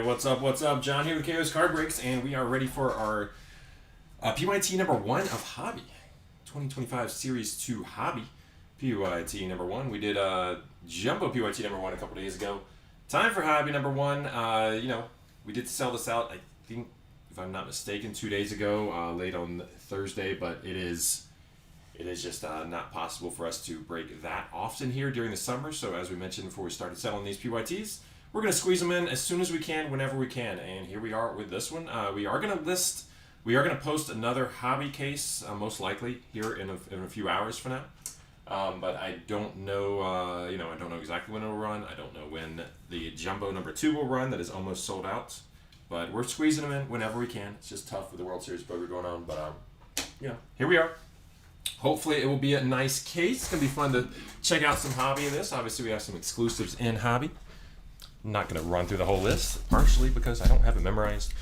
what's up, what's up? John here with KOs-cardbreaks, and we are ready for our PYT number 1 of Hobby. 2025 Series 2 Hobby PYT number 1. We did Jumbo PYT number 1 a couple days ago. Time for Hobby number 1. We did sell this out, I think, if I'm not mistaken, 2 days ago, late on Thursday, but it is just not possible for us to break that often here during the summer. So as we mentioned before we started selling these PYTs, we're going to squeeze them in as soon as we can, whenever we can. And here we are with this one. We are going to post another hobby case, most likely here in a few hours from now. But I don't know, I don't know exactly when it will run. I don't know when the Jumbo number 2 will run. That is almost sold out. But we're squeezing them in whenever we can. It's just tough with the World Series poker going on. But, here we are. Hopefully it will be a nice case. It's going to be fun to check out some hobby in this. Obviously we have some exclusives in hobby. I'm not going to run through the whole list, partially because I don't have it memorized.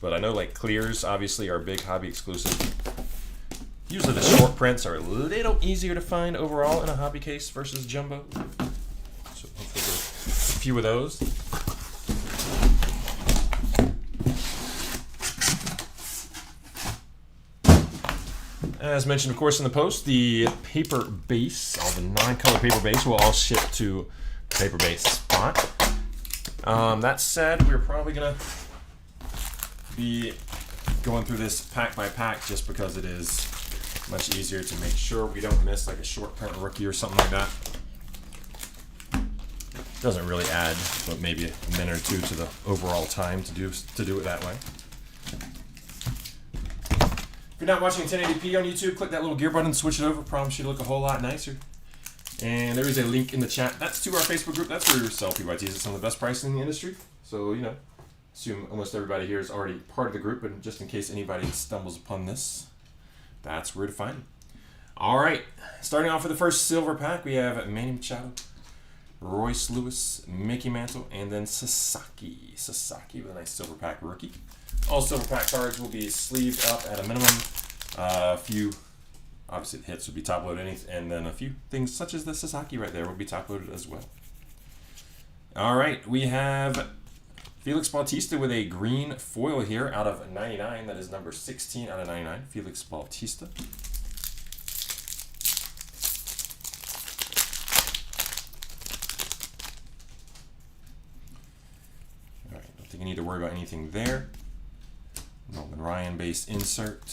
But I know like clears obviously are a big hobby exclusive. Usually the short prints are a little easier to find overall in a hobby case versus Jumbo. So hopefully get a few of those. As mentioned, of course, in the post, the paper base, all the non-color paper base, will all ship to the paper base spot. That said, we're probably going to be going through this pack by pack just because it is much easier to make sure we don't miss like a short print rookie or something like that. Doesn't really add, but maybe a minute or two to the overall time to do it that way. If you're not watching 1080p on YouTube, click that little gear button, switch it over. Promise you to look a whole lot nicer. And there is a link in the chat. That's to our Facebook group. That's where we sell PYTs at some of the best prices in the industry. So, assume almost everybody here is already part of the group, and just in case anybody stumbles upon this, that's where to find them. All right, starting off with the first silver pack, we have Manny Machado, Royce Lewis, Mickey Mantle, and then Sasaki. Sasaki with a nice silver pack rookie. All silver pack cards will be sleeved up at a minimum. A few, obviously the hits would be top loaded, and then a few things such as the Sasaki right there will be top loaded as well. All right, we have Felix Bautista with a green foil here out of 99. That is number 16 out of 99. Felix Bautista. All right, don't think you need to worry about anything there. Nolan Ryan base insert.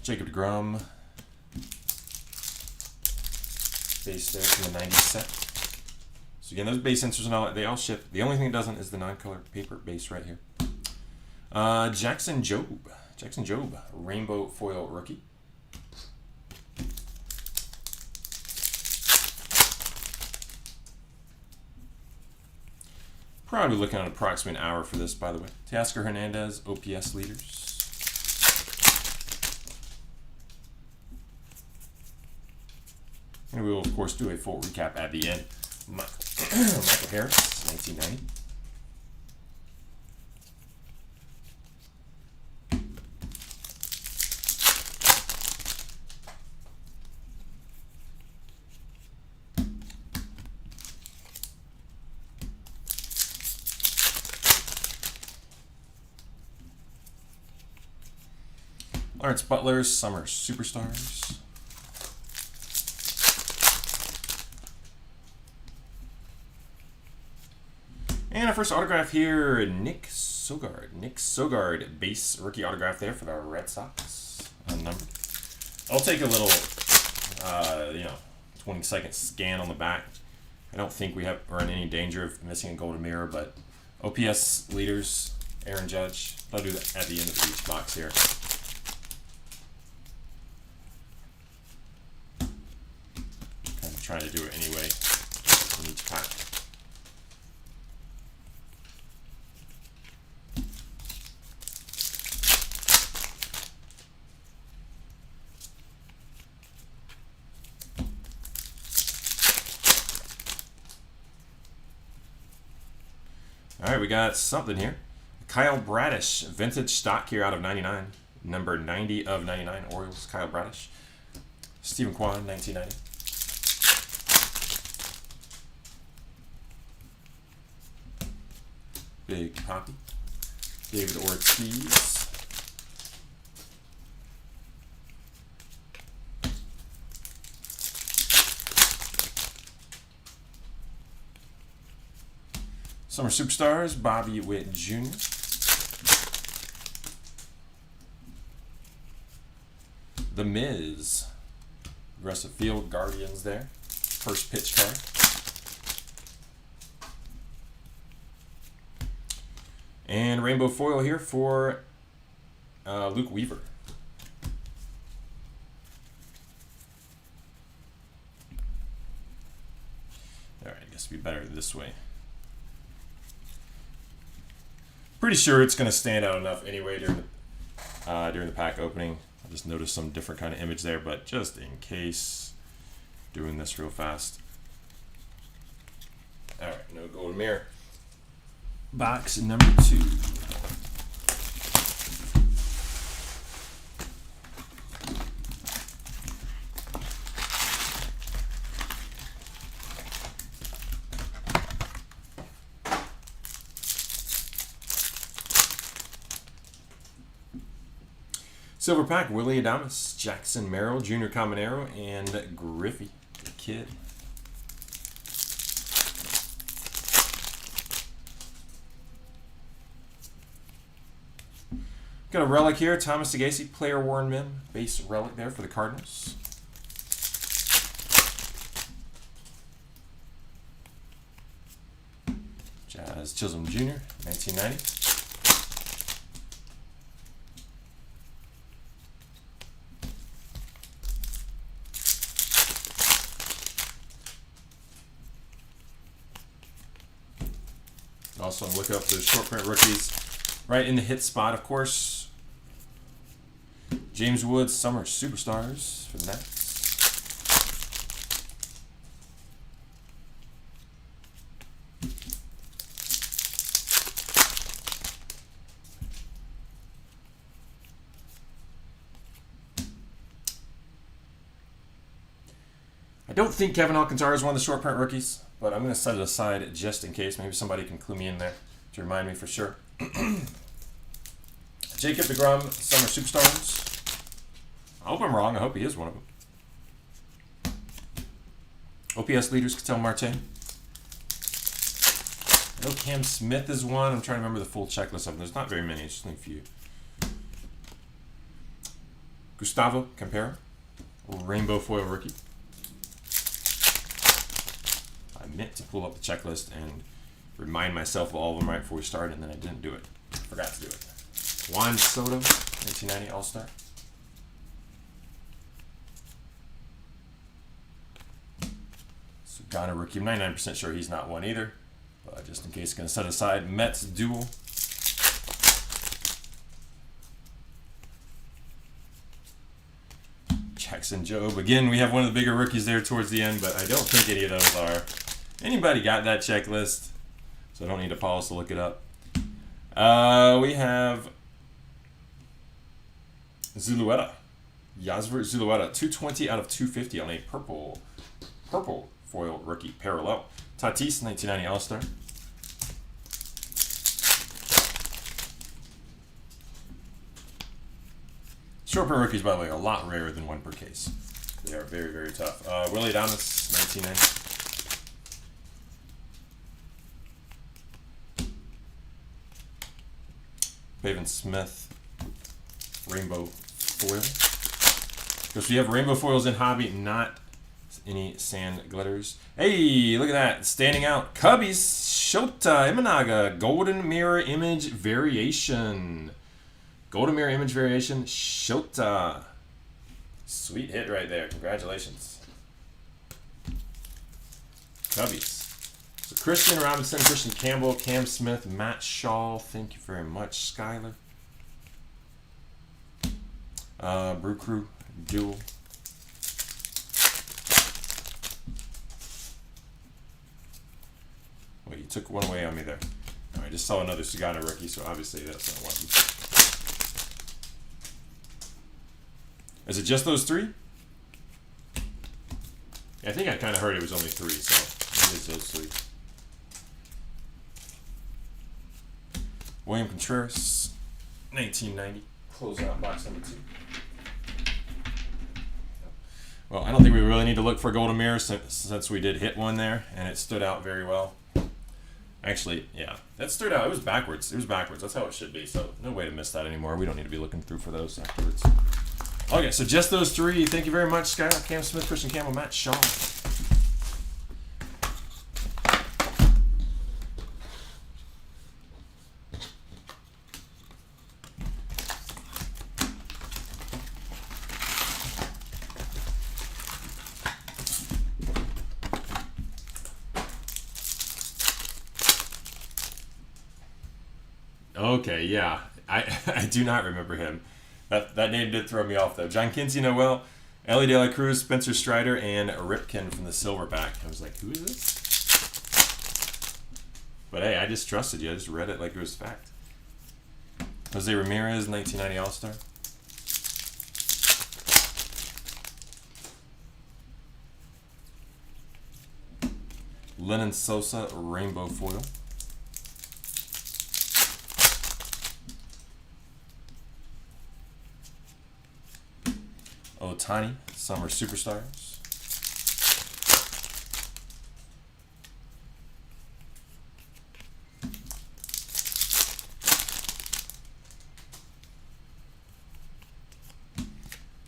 Jacob deGrom. Base there from the 90 set. So again, those base inserts and all that, they all ship. The only thing it doesn't is the non-color paper base right here. Jackson Jobe. Jackson Jobe, rainbow foil rookie. Probably looking at approximately an hour for this, by the way. Teoscar Hernandez, OPS leaders. And we will, of course, do a full recap at the end. Michael Harris, 1990. Lawrence Butler's Summer Superstars. And our first autograph here, Nick Sogard. Nick Sogard, base rookie autograph there for the Red Sox. Unnumbered. I'll take a little, 20-second scan on the back. I don't think we are in any danger of missing a golden mirror, but OPS leaders, Aaron Judge. I'll do that at the end of each box here. Kind of trying to do it anyway in each pack. All right, we got something here. Kyle Bradish, vintage stock here out of 99. Number 90 of 99, Orioles, Kyle Bradish. Stephen Kwan, 1990. Big Poppy. David Ortiz. Summer Superstars, Bobby Witt Jr. The Miz. Aggressive Field Guardians there. First pitch card. And rainbow foil here for Luke Weaver. Alright, I guess it'd be better this way. Pretty sure it's going to stand out enough anyway during the pack opening. I just noticed some different kind of image there, but just in case, doing this real fast. Alright, no golden mirror. Box number 2. Silver pack, Willie Adames, Jackson Merrill, Junior Caminero, and Griffey, the kid. Got a relic here, Thomas Sagasi, player worn mem, base relic there for the Cardinals. Jazz Chisholm Jr., 1990. Also, look up the short print rookies right in the hit spot, of course. James Woods, Summer Superstars for the Nets. I don't think Kevin Alcantara is one of the short print rookies, but I'm going to set it aside just in case. Maybe somebody can clue me in there to remind me for sure. Jacob deGrom, Summer Superstars. I hope I'm wrong. I hope he is one of them. OPS leaders, Ketel Marte. I know Cam Smith is one. I'm trying to remember the full checklist of them. There's not very many. It's just a few. Gustavo Campera, rainbow foil rookie. I meant to pull up the checklist and remind myself of all of them right before we started, and then I didn't do it. Forgot to do it. Juan Soto, 1990 All-Star. Sugana rookie. I'm 99% sure he's not one either. But just in case, going to set aside Mets duel. Jackson Jobe. Again, we have one of the bigger rookies there towards the end, but I don't think any of those are. Anybody got that checklist? So I don't need to pause to look it up. We have Zulueta. Yasver Zulueta. 220 out of 250 on a purple foil rookie parallel. Tatis, 1990 All-Star. Short print rookies, by the way, a lot rarer than one per case. They are very, very tough. Willie Adames, 1990. Pavin Smith, rainbow foil. Because we have rainbow foils in hobby, not any sand glitters. Hey, look at that. Standing out. Cubbies, Shota Imanaga, golden mirror image variation. Golden mirror image variation, Shota. Sweet hit right there. Congratulations. Cubbies. So Christian Robinson, Christian Campbell, Cam Smith, Matt Shaw. Thank you very much, Skyler. Brew Crew duel. Wait, you took one away on me there. I just saw another Sugana rookie, so obviously that's not one of them. Is it just those three? Yeah, I think I kind of heard it was only three, so it is those three. William Contreras, 1990. Close out box number 2. Well, I don't think we really need to look for a golden mirror since we did hit one there, and it stood out very well. Actually, yeah, that stood out. It was backwards. It was backwards. That's how it should be, so no way to miss that anymore. We don't need to be looking through for those afterwards. Okay, so just those 3. Thank you very much, Skylar, Cam Smith, Christian Campbell, Matt Shaw. Okay, yeah. I do not remember him. That name did throw me off, though. John Kinsey, Noel, Ellie De La Cruz, Spencer Strider, and Ripken from the Silverback. I was like, who is this? But hey, I just trusted you. I just read it like it was fact. Jose Ramirez, 1990 All-Star. Lennon Sosa, Rainbow Foil. Otani, Summer Superstars.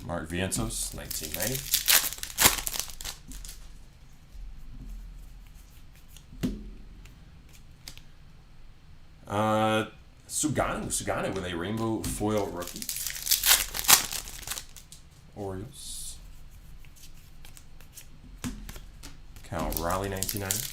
Mark Vientos, 1990. Sugano with a Rainbow Foil rookie. Orioles. Cal Raleigh, 1990.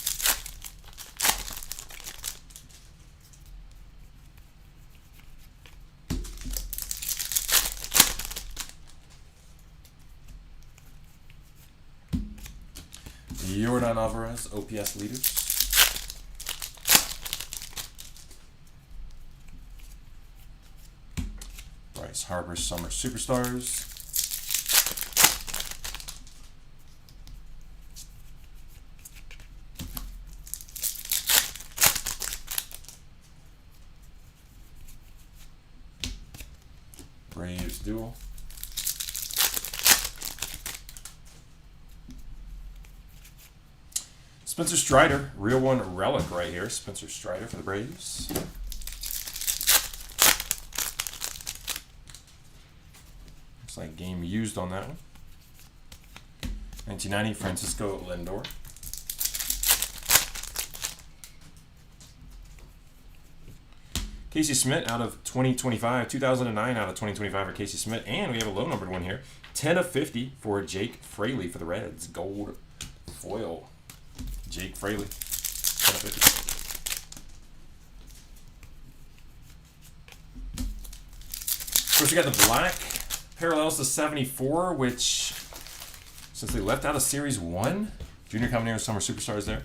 Yordan Alvarez, OPS leaders. Bryce Harper, Summer Superstars. Braves duel. Spencer Strider, real one relic right here. Spencer Strider for the Braves. Looks like game used on that one. 1990, Francisco Lindor. Casey Smith out of 2025. 2009 out of 2025 for Casey Smith. And we have a low numbered one here. 10 of 50 for Jake Fraley for the Reds. Gold foil. Jake Fraley. 10 of 50. Of course, we got the black parallels to 74, which, since they left out of Series 1, Junior Combinator Summer Superstars there,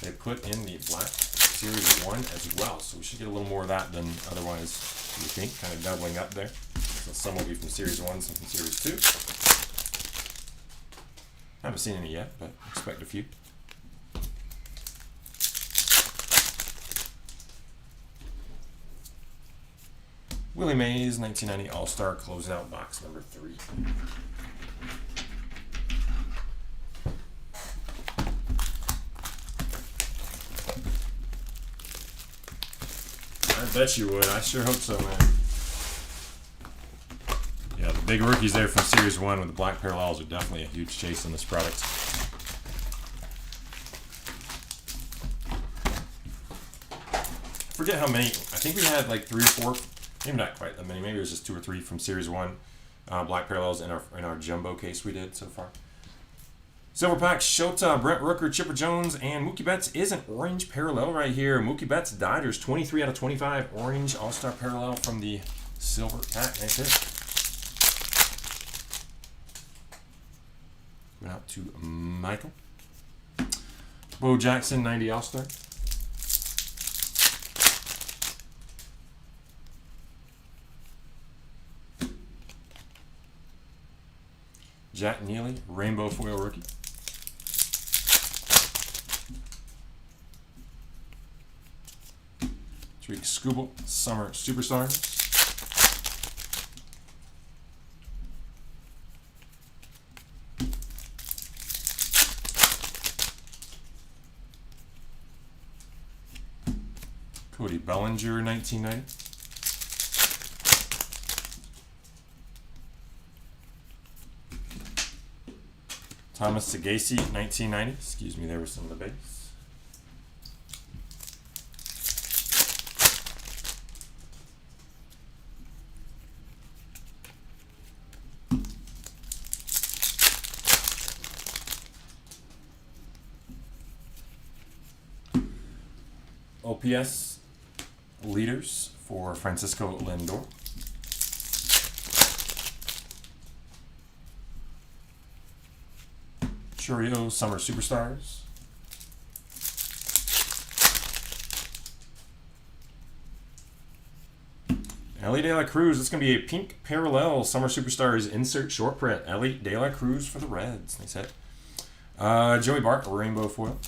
they put in the black Series 1 as well. So we should get a little more of that than otherwise you think, kind of doubling up there. So some will be from Series 1, some from Series 2. Haven't seen any yet, but expect a few. Willie Mays, 1990 All-Star, closing out box number 3. I bet you would. I sure hope so, man. Yeah, the big rookies there from Series 1 with the black parallels are definitely a huge chase in this product. I forget how many. I think we had like 3 or 4. Maybe not quite that many. Maybe it was just 2 or 3 from Series 1 black parallels in our jumbo case we did so far. Silver pack, Shota, Brent Rooker, Chipper Jones, and Mookie Betts is an orange parallel right here. Mookie Betts, Dodgers, 23 out of 25. Orange All-Star parallel from the silver pack right there. Went out to Michael. Bo Jackson, 90 All-Star. Jack Neely, Rainbow Foil Rookie. Tariq Skubal, Summer Superstars. Cody Bellinger, 1990. Thomas Sagasi, 1990. Excuse me, there was some of the base. OPS leaders for Francisco Lindor. Churio Summer Superstars. Ellie De La Cruz. It's going to be a pink parallel Summer Superstars insert short print. Ellie De La Cruz for the Reds. Nice hit. Joey Bart, rainbow foil.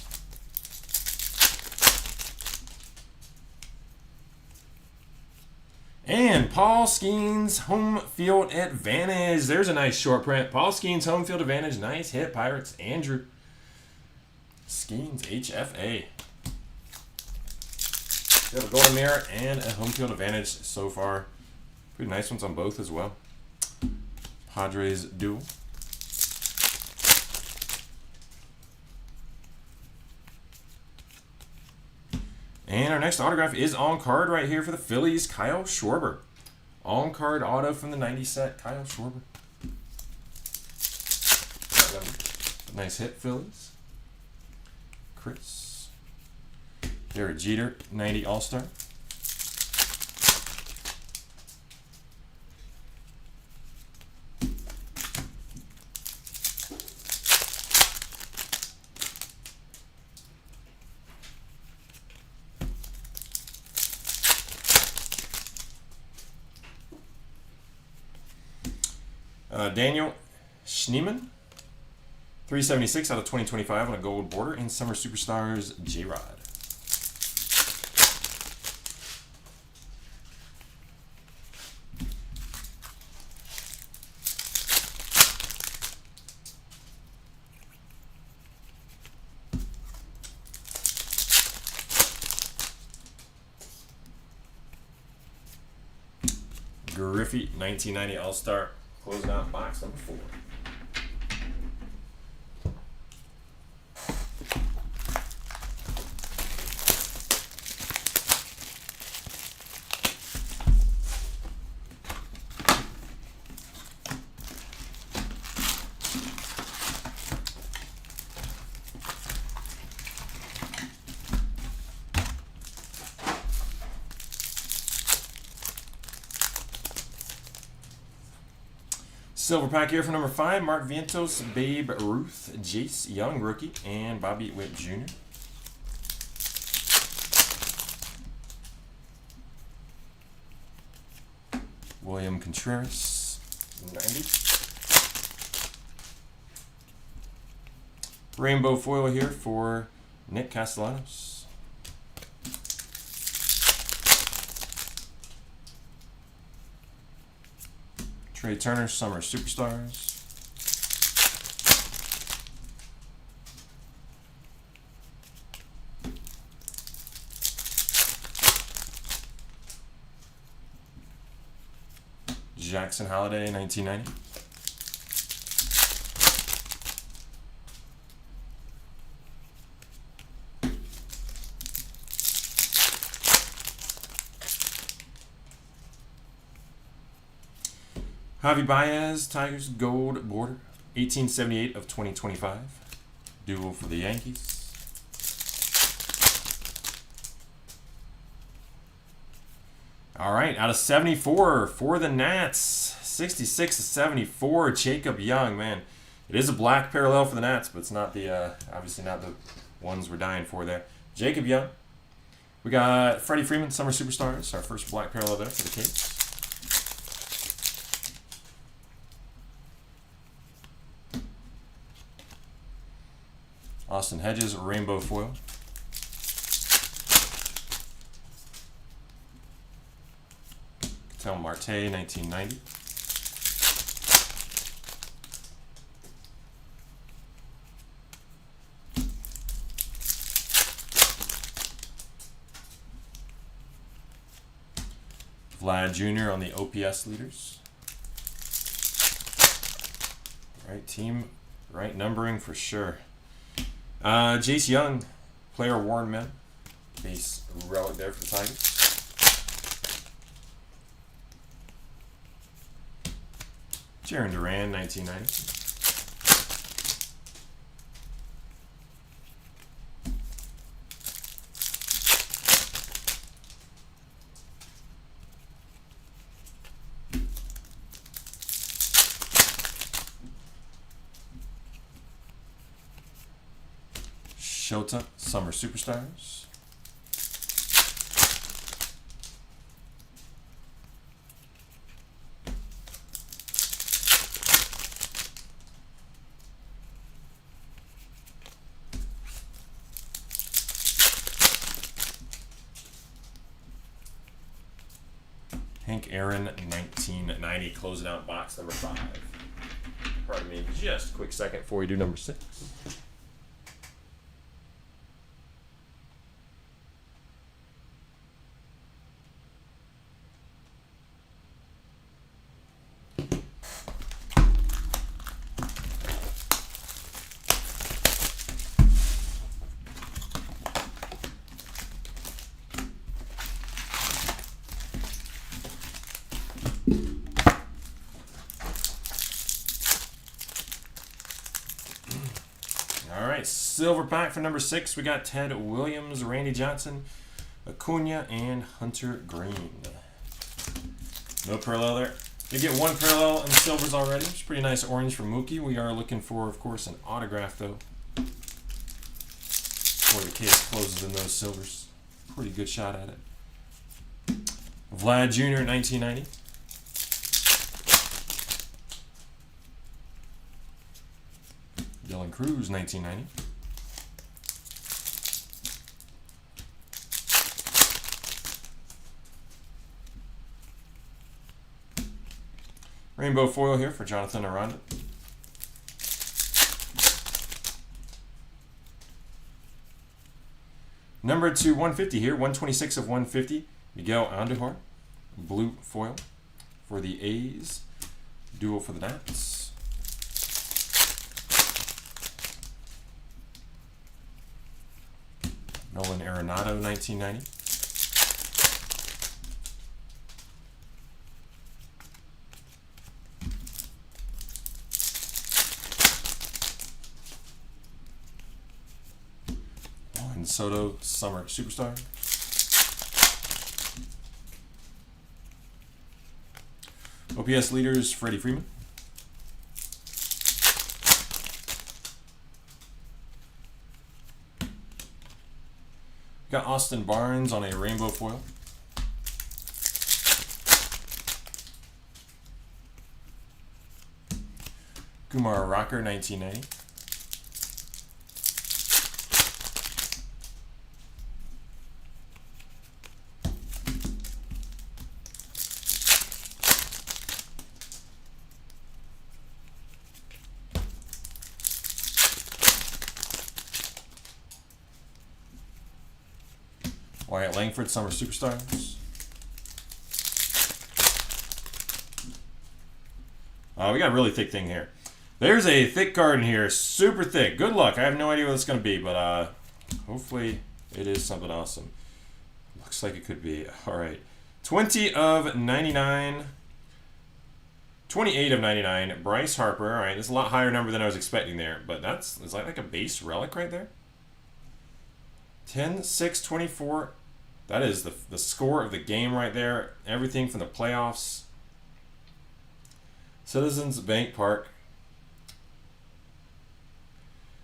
And Paul Skeens home field advantage. There's a nice short print. Paul Skeens home field advantage. Nice hit, Pirates. Andrew Skeens, HFA. We have a golden mirror and a home field advantage so far. Pretty nice ones on both as well. Padres duel. And our next autograph is on card right here for the Phillies, Kyle Schwarber. On card auto from the 90 set, Kyle Schwarber. Nice hit, Phillies. Chris. Derek Jeter, 90 All-Star. Daniel Schneemann, 376 out of 2025 on a gold border, and Summer Superstars J-Rod. Griffey, 1990 All-Star. Closing out box number 4. Silver pack here for number 5, Mark Vientos, Babe Ruth, Jace Young, rookie, and Bobby Witt Jr. William Contreras, 90. Rainbow foil here for Nick Castellanos. Trey Turner, Summer Superstars. Jackson Holiday, 1990. Javi Baez, Tigers, gold border, 1878 of 2025. Duel for the Yankees. All right, out of 74 for the Nats, 66 to 74, Jacob Young, man. It is a black parallel for the Nats, but it's not the, obviously not the ones we're dying for there. Jacob Young. We got Freddie Freeman, Summer Superstars, our first black parallel there for the Caps. Austin Hedges, rainbow foil. Tel Marte, 1990. Vlad Jr. on the OPS leaders. Right team, right numbering for sure. Jace Young, player worn men. Base relic there for the Tigers. Jaron Duran, 1990. Shota, Summer Superstars. Hank Aaron, 1990, closing out box number 5. Pardon me, just a quick second before we do number 6. All right, silver pack for number 6. We got Ted Williams, Randy Johnson, Acuna, and Hunter Green. No parallel there. You get one parallel in the silvers already. It's pretty nice orange from Mookie. We are looking for, of course, an autograph, though, before the case closes in those silvers. Pretty good shot at it. Vlad Jr., 1990. Dylan Cruz, 1990. Rainbow foil here for Jonathan Aranda. Number 2, 150 here, 126 of 150. Miguel Andujar, blue foil for the A's. Dual for the Nats. Nolan Arenado, 1990. And Soto, Summer Superstar. OPS leaders, Freddie Freeman. Got Austin Barnes on a rainbow foil. Kumar Rocker, 1990. Wyatt Langford, Summer Superstars. We got a really thick thing here. There's a thick card in here, super thick. Good luck. I have no idea what it's going to be, but hopefully it is something awesome. Looks like it could be. All right. 20 of 99. 28 of 99. Bryce Harper. All right, that's a lot higher number than I was expecting there, but is that like a base relic right there? 10, 6, 24. That is the score of the game right there. Everything from the playoffs. Citizens Bank Park.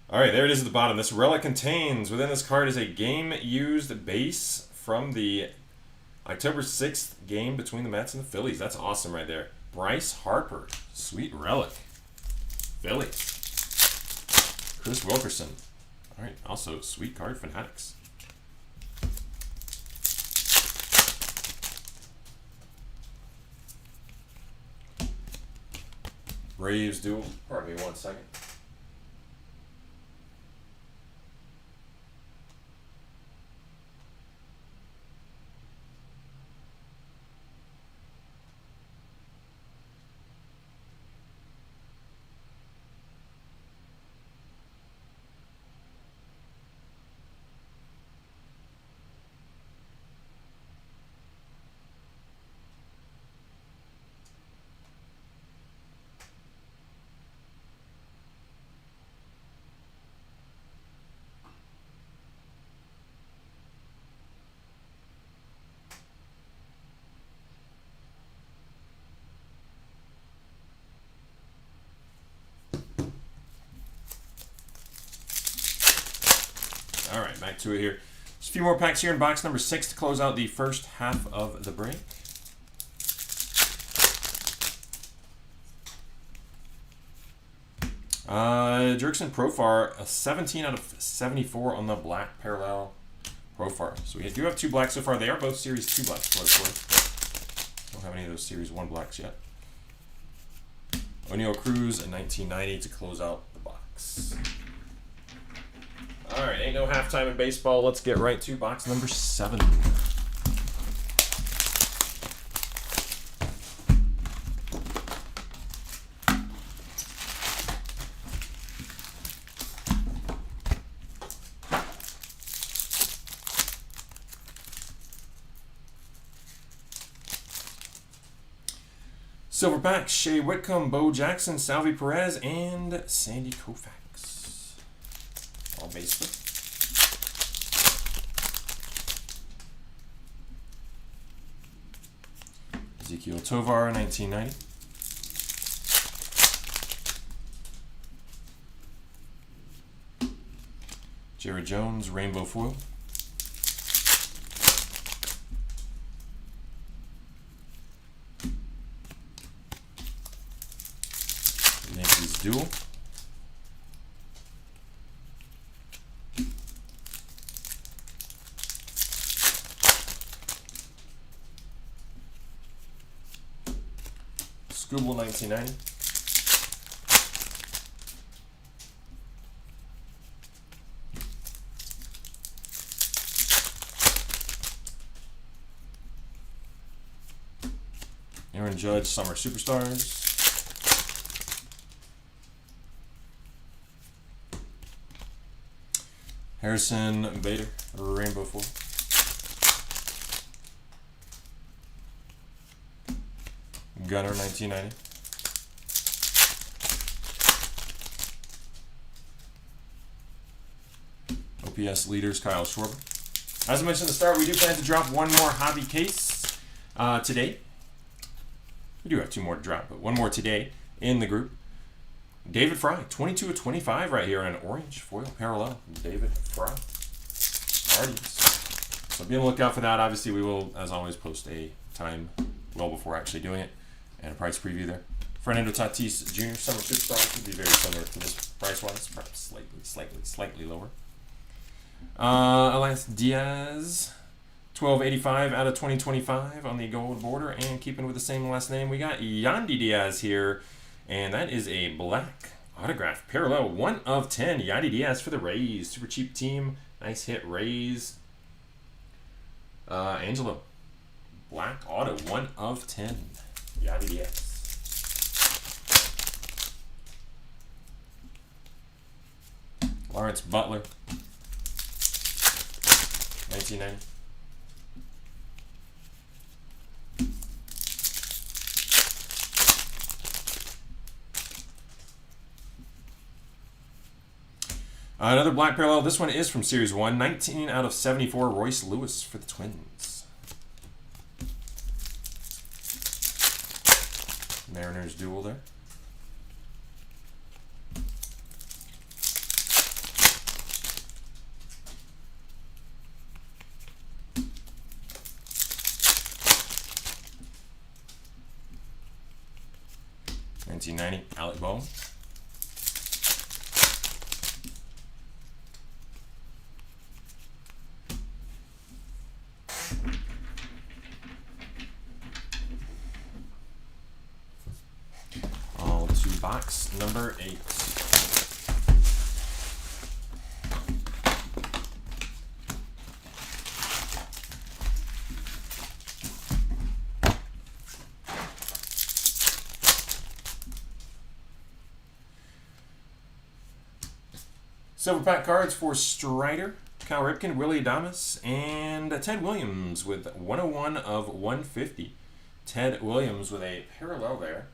All right, there it is at the bottom. This relic contains, within this card, is a game-used base from the October 6th game between the Mets and the Phillies. That's awesome right there. Bryce Harper. Sweet relic. Phillies. Chris Wilkerson. All right, also sweet card, Fanatics. Braves duel. Pardon me 1 second. All right, back to it here. Just a few more packs here in box number 6 to close out the first half of the break. Jerkson Profar, a 17 out of 74 on the black parallel Profar. So we do have 2 blacks so far. They are both Series 2 blacks. Don't have any of those Series 1 blacks yet. O'Neill Cruz in 1990 to close out the box. All right, ain't no halftime in baseball. Let's get right to box number 7. Silver pack, Shea Whitcomb, Bo Jackson, Salvi Perez, and Sandy Koufax. All baseball. Ezekiel Tovar, 1990. Jared Jones, Rainbow Foil. Yankees Duel. Scooble, 1990. Aaron Judge, Summer Superstars. Harrison Bader, Rainbow Foil. Gunner, 1990. OPS leaders, Kyle Schwarber. As I mentioned at the start, we do plan to drop one more hobby case today. We do have 2 more to drop, but 1 more today in the group. David Fry, 22 of 25 right here on an orange foil parallel. David Fry. Guardians. So be on the lookout for that. Obviously, we will, as always, post a time well before actually doing it and a price preview there. Fernando Tatis Jr. Summer Superstars would be very similar to this price-wise, perhaps slightly lower. Elias Diaz, 1285 out of 2025 on the gold border, and keeping with the same last name, we got Yandy Diaz here. And that is a black autograph parallel 1 of 10. Yandy Diaz for the Rays. Super cheap team. Nice hit, Rays. Angelo. Black auto 1 of 10. Yandy Diaz. Lawrence Butler. 1990. Another black parallel. This one is from Series 1. 19 out of 74. Royce Lewis for the Twins. Mariners duel there. $19.90. Alec Bohm. box number 8. Silver pack cards for Strider, Cal Ripken, Willie Adames, and Ted Williams with 101 of 150. Ted Williams with a parallel there.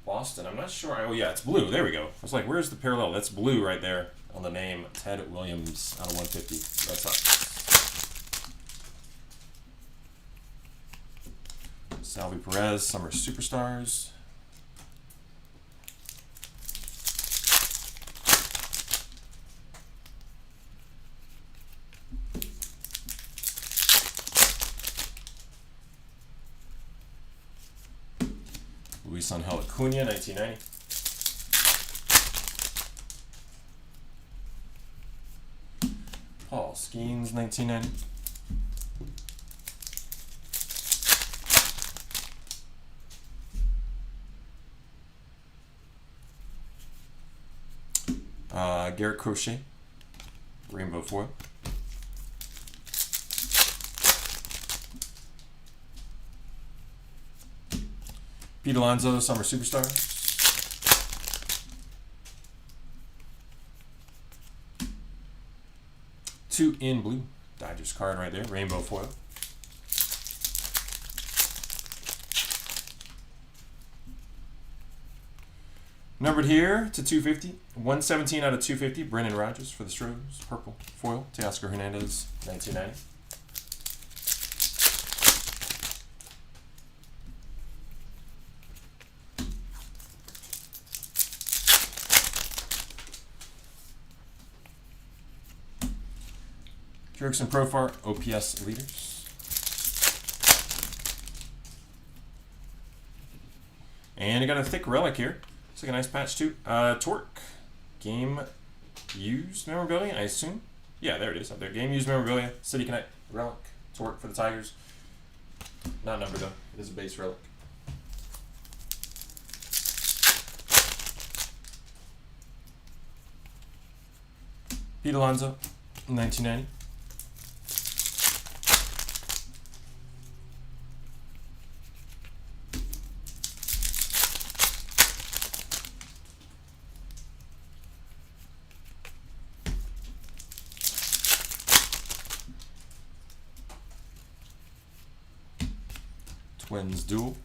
Boston, I'm not sure. Oh, yeah, it's blue. There we go. I was like, where's the parallel? That's blue right there on the name. Ted Williams out of 150. That's up. Salvi Perez, Summer Superstars. Luis Angel Acuna, 1990. Paul Skeens, 1990. Garrett Crochet, Rainbow Foil. Pete Alonso, Summer Superstars. Two in blue. Dodgers card right there. Rainbow foil. Numbered here to 250. 117 out of 250. Brendan Rodgers for the Stros. Purple foil. Teoscar Hernandez, 1990. Jurickson Profar, OPS leaders. And you got a thick relic here. Looks like a nice patch too. Torque. Game used memorabilia, I assume. Yeah, there it is up there. Game used memorabilia. City Connect relic. Torque for the Tigers. Not numbered though. It is a base relic. Pete Alonso, 1990. Twins duel.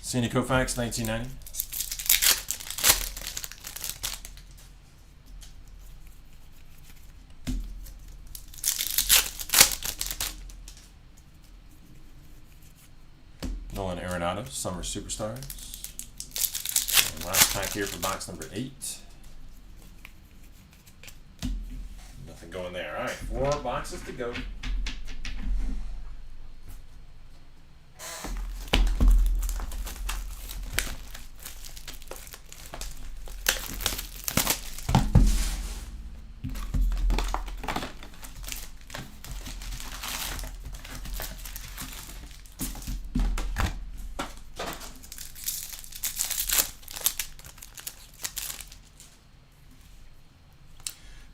Sandy Koufax, 1990. Nolan Arenado, Summer Superstars. And last pack here for box number 8. Nothing going there. All right, 4 boxes to go.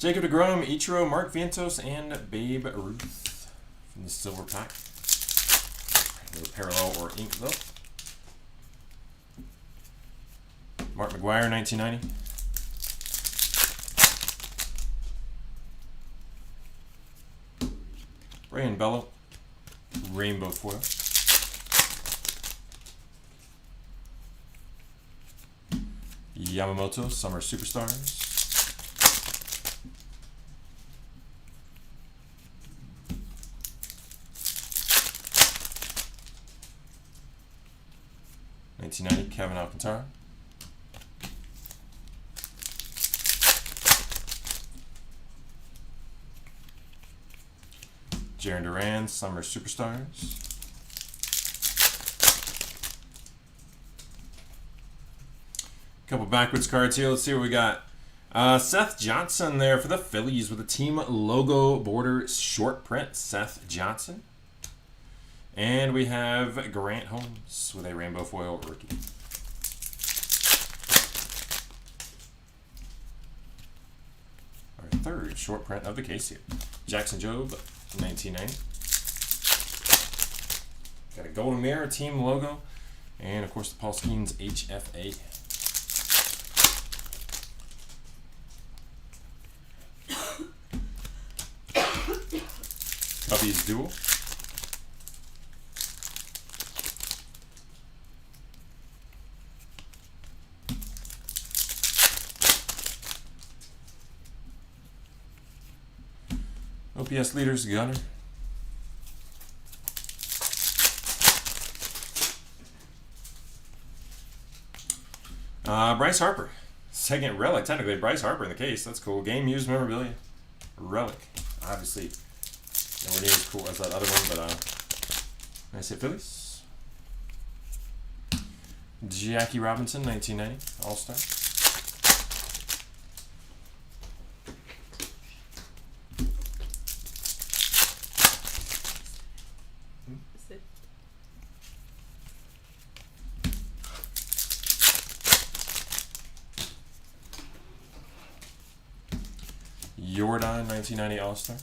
Jacob deGrom, Ichiro, Mark Vientos, and Babe Ruth from the silver pack. No parallel or ink though. Mark McGuire, 1990. Brian Bello, Rainbow foil. Yamamoto, Summer Superstars. '90 Kevin Alcantara. Jarren Duran, Summer Superstars. Couple backwards cards here. Let's see what we got. Seth Johnson there for the Phillies with a team logo border short print. Seth Johnson. And we have Grant Holmes with a rainbow foil rookie. Our third short print of the case here. Jackson Jobe, 1990. Got a golden mirror team logo. And of course the Paul Skeens HFA. Cubbies duel. OPS leaders Gunner. Bryce Harper. Second relic. Technically Bryce Harper in the case. That's cool. Game used memorabilia. Relic. Obviously nowhere near as cool as that other one, but nice hit Phillies. Jackie Robinson, 1990, All-Star. Jordan, 1990 All-Star.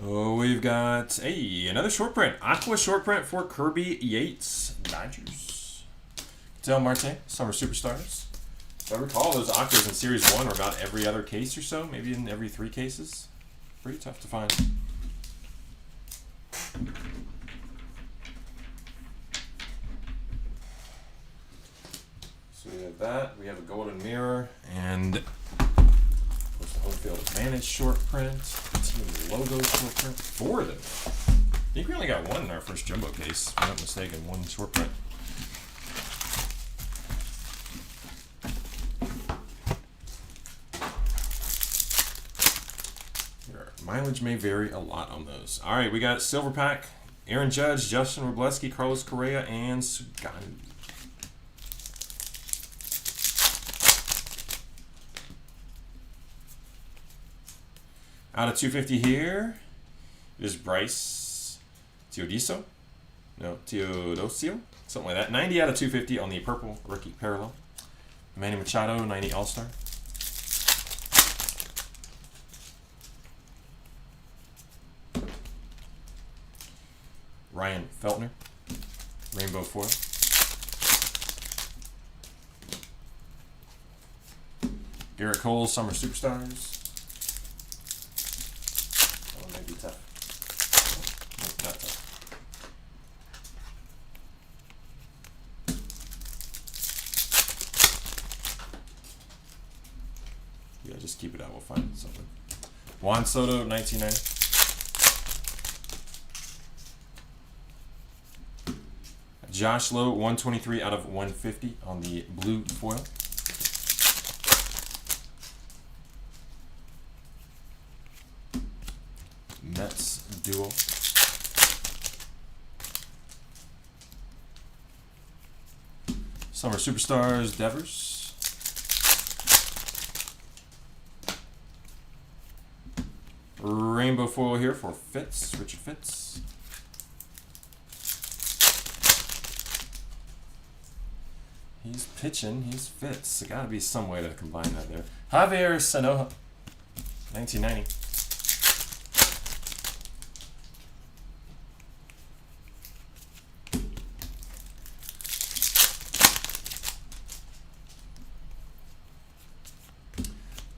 Oh, we've got another short print. Aqua short print for Kirby Yates, Dodgers. Del Marte, Summer Superstars. If I recall, those Aquas in Series 1 were about every other case or so, maybe in every 3 cases. Pretty tough to find. So we have that. We have a golden mirror and of course the home field advantage short print. Team logo short print. 4 of them. I think we only got 1 in our first jumbo case, if I'm not mistaken. 1 short print. Mileage may vary a lot on those. All right, we got Silver Pack, Aaron Judge, Justin Robleski, Carlos Correa, and Suganu. Out of 250 here, it is Bryce Teodosio. No, Teodosio, something like that. 90 out of 250 on the purple rookie parallel. Manny Machado, 90 All-Star. Ryan Feltner, rainbow foil. Garrett Cole, Summer Superstars. Oh, that may be tough. Oh, not tough. Yeah, just keep it out. We'll find something. Juan Soto, 1990. Josh Lowe, 123 out of 150 on the blue foil. Mets duel. Summer Superstars, Devers. Rainbow foil here for Fitz, Richard Fitz. He's pitching, he's Fitz. There gotta be some way to combine that there. Javier Sanoja, 1990.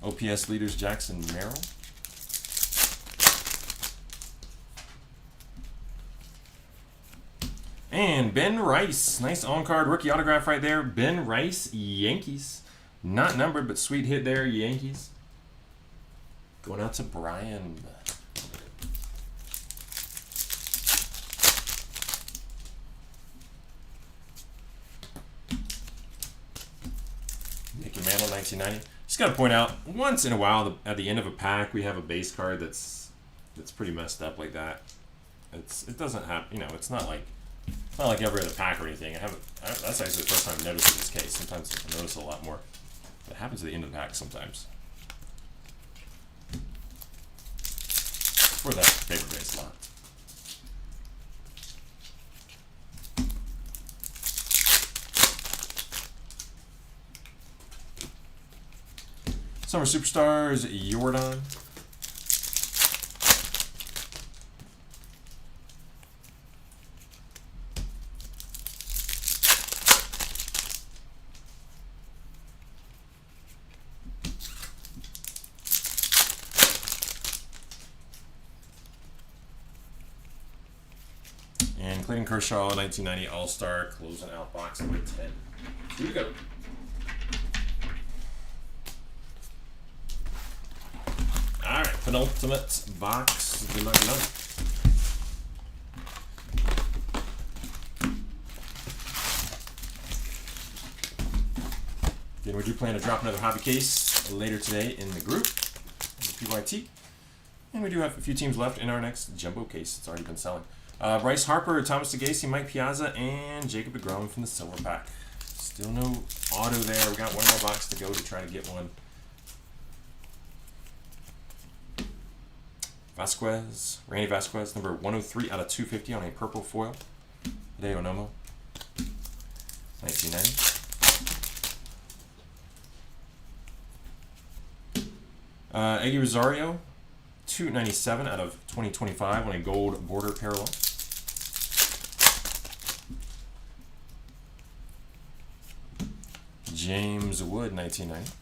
OPS leaders Jackson Merrill. And Ben Rice, nice on-card rookie autograph right there. Ben Rice, Yankees. Not numbered, but sweet hit there, Yankees. Going out to Brian. Mickey Mantle, 1990. Just got to point out, once in a while, at the end of a pack, we have a base card that's pretty messed up like that. It doesn't have, you know, it's not like every other pack or anything. That's actually the first time I've noticed in this case. Sometimes I notice a lot more. It happens at the end of the pack sometimes. For that paper base lot. Summer Superstars, Jordan. And Clayton Kershaw, 1990 All-Star, closing out box number 10. Here we go. All right, penultimate box. Good luck, Then we do plan to drop another hobby case later today in the group, in the PYT. And we do have a few teams left in our next jumbo case. It's already been selling. Bryce Harper, Thomas DeGacy, Mike Piazza, and Jacob DeGrom from the silver pack. Still no auto there. We got one more box to go to try to get one. Vasquez, Randy Vasquez, number 103 out of 250 on a purple foil. Hideo Nomo, 1990. Eggy Rosario, 297 out of 2025 on a gold border parallel. James Wood, 1990.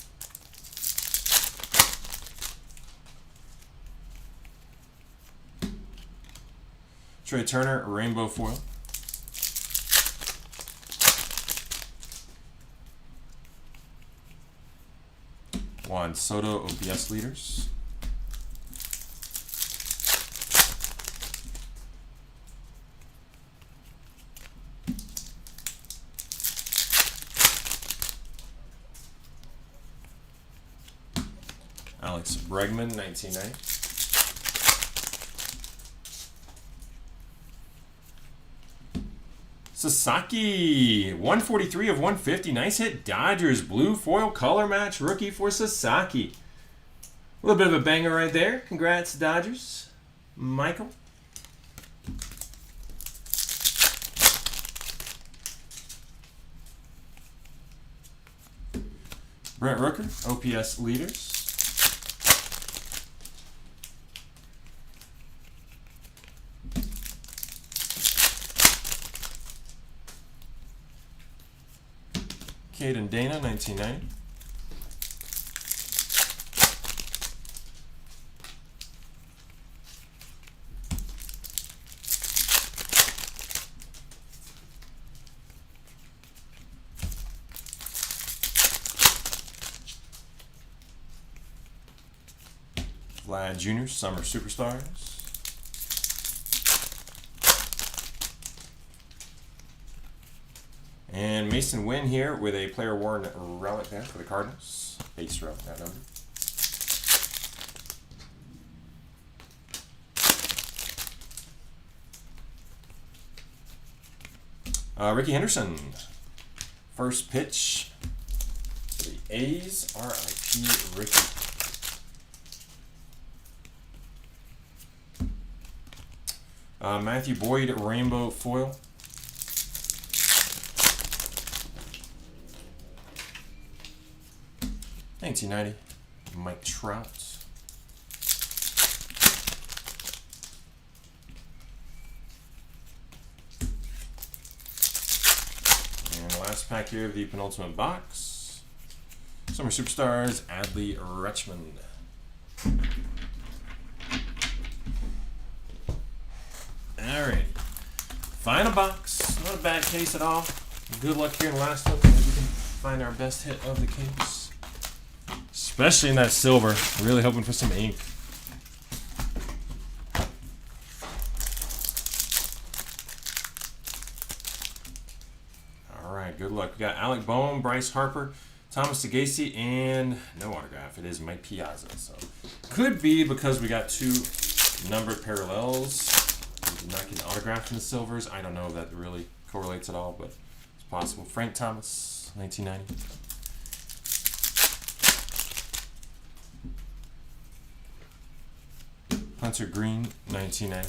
Trey Turner, rainbow foil. Juan Soto, OPS leaders. Alex Bregman, 1990. Sasaki, 143 of 150. Nice hit, Dodgers. Blue foil color match rookie for Sasaki. A little bit of a banger right there. Congrats, Dodgers. Michael. Brent Rooker, OPS leaders. Caden Dana, 1990. Vlad Jr., Summer Superstars. And Mason Wynn here with a player worn relic there for the Cardinals. Base relic, that number. Ricky Henderson. First pitch for the A's. R.I.P. Ricky. Matthew Boyd, rainbow foil. $19.90. Mike Trout. And the last pack here of the penultimate box. Summer Superstars, Adley Rutschman. Alright. Final box. Not a bad case at all. Good luck here in the last one. Maybe we can find our best hit of the case. Especially in that silver. Really hoping for some ink. Alright, good luck. We got Alec Boehm, Bryce Harper, Thomas Sagasi, and no autograph. It is Mike Piazza. So could be because we got 2 numbered parallels. We did not get an autograph in the silvers. I don't know if that really correlates at all, but it's possible. Frank Thomas, 1990. Hunter Green, 1990.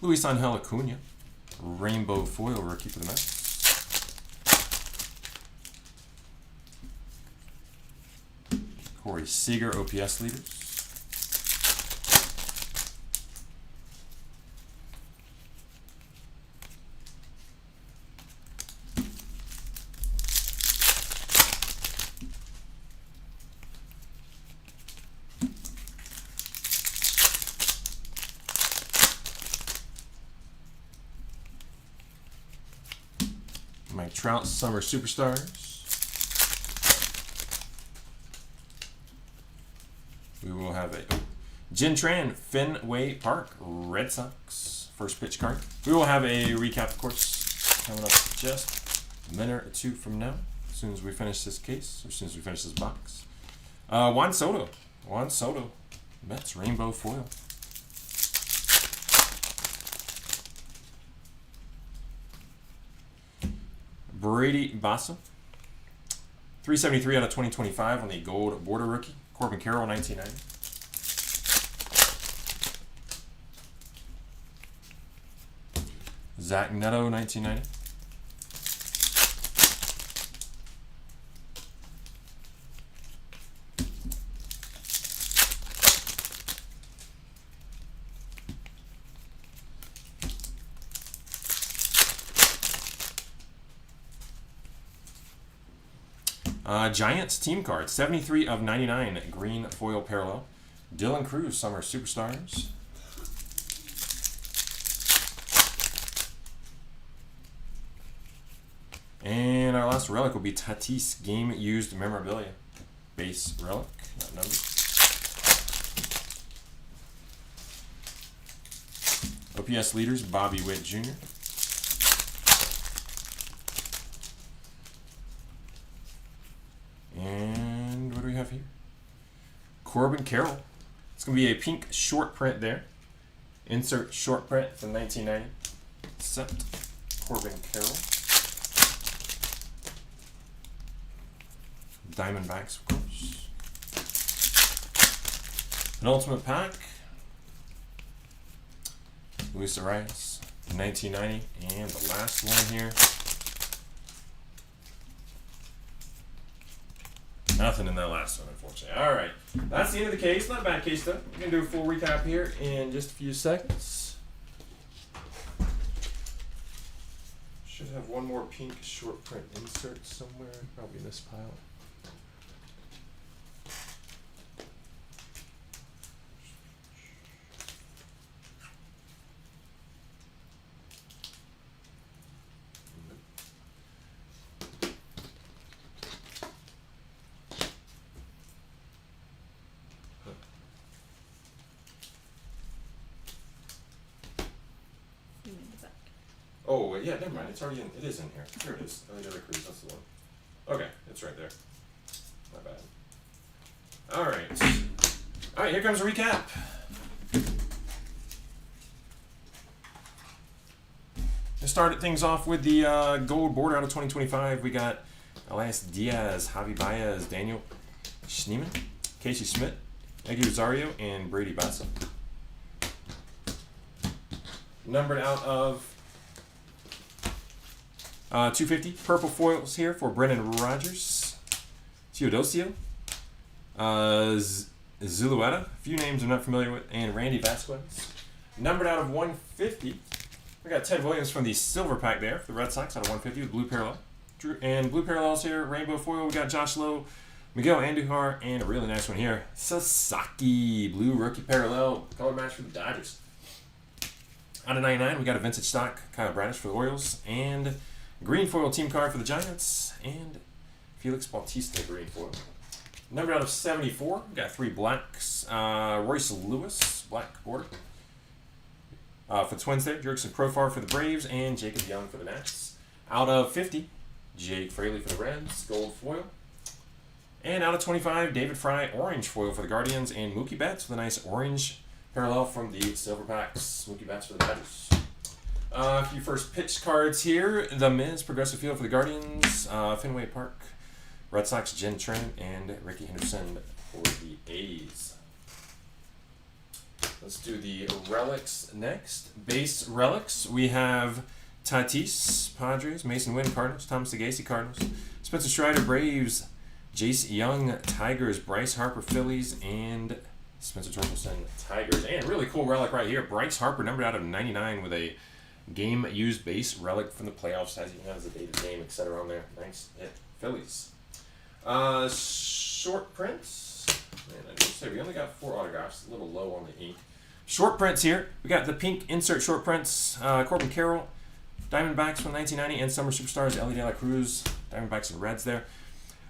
Luis Angel Acuna, rainbow foil rookie for the Mets. Corey Seager, OPS leaders. Mike Trout, Summer Superstars. We will have a Jin Tran, Fenway Park, Red Sox, first pitch card. We will have a recap, of course, coming up just a minute or 2 from now, as soon as we finish this case, or as soon as we finish this box. Juan Soto, Mets, rainbow foil. Brady Bassa, 373 out of 2025 on the gold border rookie. Corbin Carroll, 1990. Zach Neto, 1990. Giants team card, 73 of 99, green foil parallel. Dylan Cruz, Summer Superstars. And our last relic will be Tatis game used memorabilia. Base relic, not numbered. OPS leaders, Bobby Witt Jr. And what do we have here? Corbin Carroll. It's going to be a pink short print there. Insert short print from 1990. Accept Corbin Carroll. Diamondbacks, of course. An ultimate pack. Luis Arias, 1990. And the last one here. Nothing in that last one, unfortunately. All right. That's the end of the case. Not a bad case, though. We're going to do a full recap here in just a few seconds. Should have one more pink short print insert somewhere. Probably in this pile. Oh, yeah, never mind. It's already in. It is in here. Here it is. Oh, the other cruise. That's the one. Okay, it's right there. My bad. All right. All right, here comes a recap. Let's start things off with the gold border out of 2025. We got Elias Diaz, Javi Baez, Daniel Schneemann, Casey Smith, Eggy Rosario, and Brady Bassa. Numbered out of 250. Purple foils here for Brendan Rodgers, Teodosio, Zulueta, a few names I'm not familiar with, and Randy Vasquez. Numbered out of 150. We got Ted Williams from the silver pack there for the Red Sox out of 150 with blue parallel. And blue parallels here, rainbow foil. We got Josh Lowe, Miguel Andujar, and a really nice one here, Sasaki, blue rookie parallel, color match for the Dodgers. Out of 99, we got a vintage stock, Kyle Bradish for the Orioles, and green foil team card for the Giants, and Felix Bautista green foil. Number out of 74, we got 3 blacks. Royce Lewis, black border. For the Twins there, Jurickson Profar for the Braves, and Jacob Young for the Nats. Out of 50, Jake Fraley for the Reds, gold foil. And out of 25, David Fry, orange foil for the Guardians, and Mookie Betts with a nice orange parallel from the Silver Packs. Mookie Betts for the Dodgers. A few first pitch cards here. The Miz, Progressive Field for the Guardians, Fenway Park, Red Sox, Jen Trent, and Ricky Henderson for the A's. Let's do the relics next. Base relics. We have Tatis, Padres, Mason Wynn, Cardinals, Thomas DeGacy, Cardinals, Spencer Strider, Braves, Jace Young, Tigers, Bryce Harper, Phillies, and Spencer Torkelson, Tigers. And really cool relic right here. Bryce Harper, numbered out of 99 with a game-used base relic from the playoffs. Has a dated game, etc. on there. Nice hit. Phillies. Short prints. Man, I just say we only got 4 autographs. A little low on the ink. Short prints here. We got the pink insert short prints. Corbin Carroll, Diamondbacks from 1990, and Summer Superstars, Ellie De La Cruz, Diamondbacks and Reds there.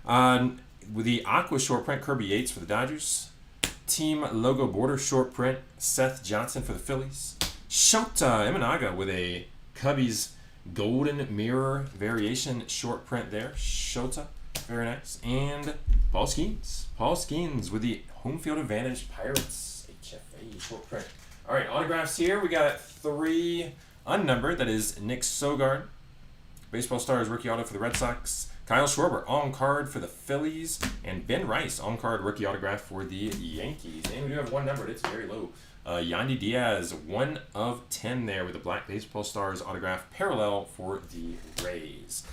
With the Aqua short print, Kirby Yates for the Dodgers. Team logo border short print, Seth Johnson for the Phillies. Shota Imanaga with a Cubbies golden mirror variation short print there. Shota, very nice. And Paul Skeens with the home field advantage Pirates HFA short print. All right, autographs here. We got 3 unnumbered. That is Nick Sogard, Baseball Stars rookie auto for the Red Sox. Kyle Schwarber on card for the Phillies, and Ben Rice on card rookie autograph for the Yankees. And we do have 1 numbered. It's very low. Yandy Diaz, 1 of 10 there with the Black Baseball Stars autograph parallel for the Rays.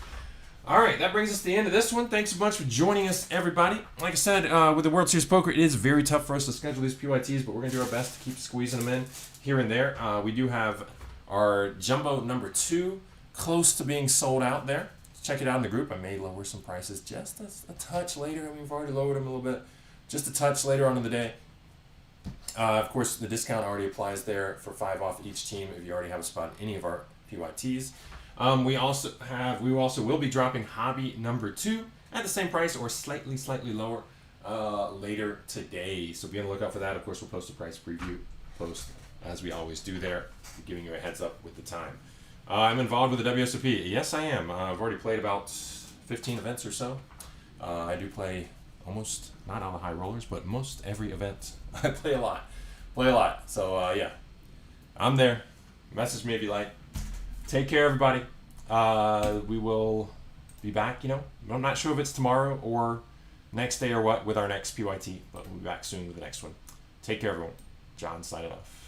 All right, that brings us to the end of this one. Thanks a bunch for joining us, everybody. Like I said, with the World Series Poker, it is very tough for us to schedule these PYTs, but we're going to do our best to keep squeezing them in here and there. We do have our Jumbo number 2 close to being sold out there. Check it out in the group. I may lower some prices just a touch later. I mean, we've already lowered them a little bit. Just a touch later on in the day. Of course, the discount already applies there for 5 off each team if you already have a spot in any of our PYTs. We also will be dropping Hobby number 2 at the same price or slightly lower later today. So be on the lookout for that. Of course, we'll post a price preview post as we always do there, giving you a heads up with the time. I'm involved with the WSOP. Yes, I am. I've already played about 15 events or so. I do play almost, not all the high rollers, but most every event. I play a lot. So, yeah, I'm there. Message me if you like. Take care, everybody. We will be back, I'm not sure if it's tomorrow or next day or what with our next PYT, but we'll be back soon with the next one. Take care, everyone. John signing off.